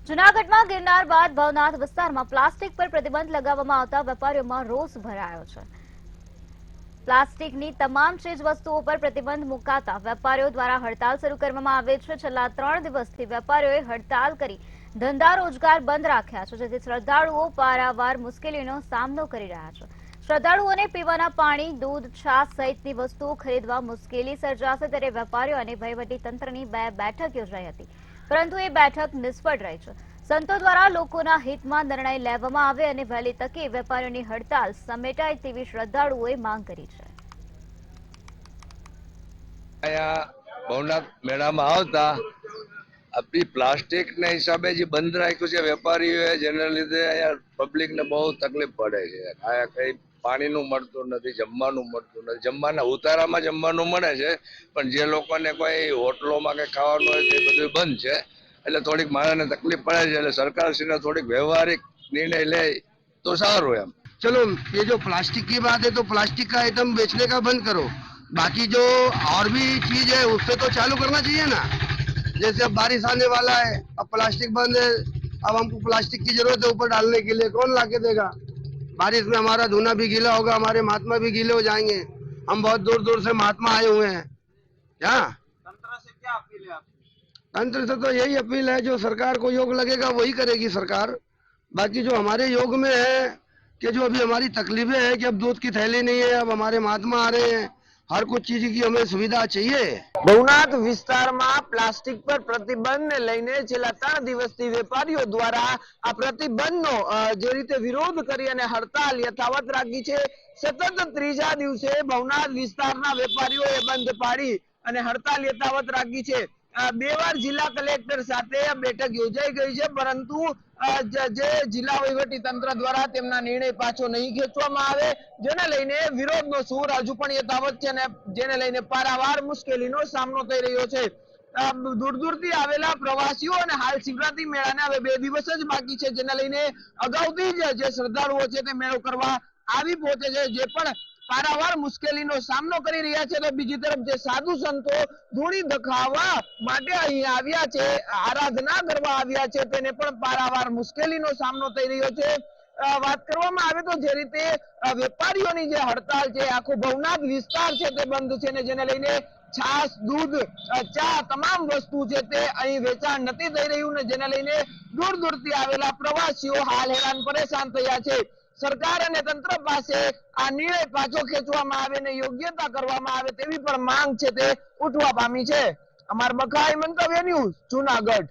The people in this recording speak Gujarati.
જૂનાગઢમાં ગિરનાર બાદ ભવનાથ વિસ્તારમાં પ્લાસ્ટિક પર પ્રતિબંધ લગાવવામાં આવતા વેપારીઓમાં રોષ ભરાયો છે। પ્લાસ્ટિકની તમામ ચીજવસ્તુઓ પર પ્રતિબંધ મુકાતા વેપારીઓ દ્વારા હડતાલ શરૂ કરવામાં આવી છે। છેલ્લા 3 દિવસથી વેપારીઓએ હડતાલ કરી ધંધા રોજગાર બંધ રાખ્યા છે, જેથી શ્રદ્ધાળુઓ પારાવાર મુશ્કેલીનો સામનો કરી રહ્યા છે। શ્રદ્ધાળુઓને પીવાના પાણી, દૂધ, છાશ સહિતની વસ્તુઓ ખરીદવા મુશ્કેલી સર્જાશે, ત્યારે વેપારીઓ અને વહીવટીતંત્રની 2 બેઠક યોજાઈ હતી, પરંતુ એ બેઠક નિષ્ફળ રહી છે। સંતો દ્વારા લોકોના હિતમાં નિર્ણય લેવામાં આવે અને વહેલી તકે વેપારીઓની હડતાલ સમેટાય તેવી શ્રદ્ધાળુઓએ માંગ કરી છે। ભવનાથ મેળામાં આવતા આપણી પ્લાસ્ટિક ના હિસાબે જે બંધ રાખ્યું છે વેપારીઓએ, જેના લીધે અહીંયા પબ્લિક ને બહુ તકલીફ પડે છે। આ કઈ પાણીનું મળતું નથી, જમવાનું મળતું નથી। જમવાના ઉતારામાં જમવાનું મળે છે, પણ જે લોકોને કોઈ હોટલોમાં કે ખાવાનું હોય તે બધું બંધ છે, એટલે થોડીક માણસને તકલીફ પડે છે। એટલે સરકારશ્રીને થોડીક વ્યવહારિક નિર્ણય લે તો સારું એમ। चलो ये जो प्लास्टिक की बात है तो प्लास्टिक का आइटम बेचने का बंद करो, बाकी जो और भी चीज है उससे तो चालू करना चाहिए ना। जैसे अब बारिश आने वाला है, अब प्लास्टिक बंद है, अब हमको प्लास्टिक की जरूरत है ऊपर डालने के लिए, कौन ला के देगा? बारिश में हमारा धुना भी गीला होगा, हमारे महात्मा भी गीले हो जाएंगे। हम बहुत दूर दूर से महात्मा आए हुए हैं। क्या तंत्र से क्या अपील है आपकी? तंत्र से तो यही अपील है, जो सरकार को योग लगेगा वही करेगी सरकार। बाकी जो हमारे योग में है कि जो अभी हमारी तकलीफें है कि अब दूध की थैली नहीं है, अब हमारे महात्मा आ रहे हैं, हर कुछ चीज की हमें सुविधा चाहिए। ભવનાથ વિસ્તારમાં પ્લાસ્ટિક પર પ્રતિબંધને લઈને છેલ્લા 3 દિવસથી વેપારીઓ દ્વારા આ પ્રતિબંધનો જે રીતે વિરોધ કરી અને હડતાલ યથાવત રાખી છે। સતત ત્રીજા દિવસે ભવનાથ વિસ્તારના વેપારીઓએ બંધ પાડી અને હડતાલ યથાવત રાખી છે। 2 વાર જિલ્લા કલેક્ટર સાથે બેઠક યોજાઈ ગઈ છે, પરંતુ જે જિલ્લા વહીવટી તંત્ર દ્વારા તેમના નિર્ણય પાછો નહીં ખેંચવામાં આવે, જેને લઈને વિરોધનો સૂર હજુ પણ યથાવત છે, અને જેને લઈને પારાવાર મુશ્કેલીનો સામનો થઈ રહ્યો છે। દૂર દૂરથી આવેલા પ્રવાસીઓ અને હાલ શિવરાત્રી મેળાને હવે 2 દિવસ જ બાકી છે, જેને લઈને અગાઉથી જ જે શ્રદ્ધાળુઓ છે તે મેળો કરવા આવી પહોંચે છે, જે પણ પારાવાર મુશ્કેલીનો સામનો કરી રહ્યા છે। તો બીજી તરફ જે સાધુ સંતો ધૂણી દખાવા માટે અહીં આવ્યા છે, આરાધના કરવા આવ્યા છે, તેને પણ પારાવાર મુશ્કેલીનો સામનો થઈ રહ્યો છે। વાત કરવામાં આવે તો જે રીતે વેપારીઓની જે હડતાલ છે, આખો ભવનાથ વિસ્તાર છે તે બંધ છે, ને જેને લઈને છાશ, દૂધ, ચા તમામ વસ્તુ છે તે અહીં વેચાણ નથી થઈ રહ્યું, ને જેને લઈને દૂર દૂરથી આવેલા પ્રવાસીઓ હાલ હેરાન પરેશાન થયા છે। સરકાર અને તંત્ર પાસે આ નિર્ણય પાછો ખેંચવામાં આવે ને યોગ્યતા કરવામાં આવે તેવી પણ માંગ છે તે ઉઠવા પામી છે। અમાર બખાઈ મંતવ્ય ન્યૂઝ, જૂનાગઢ।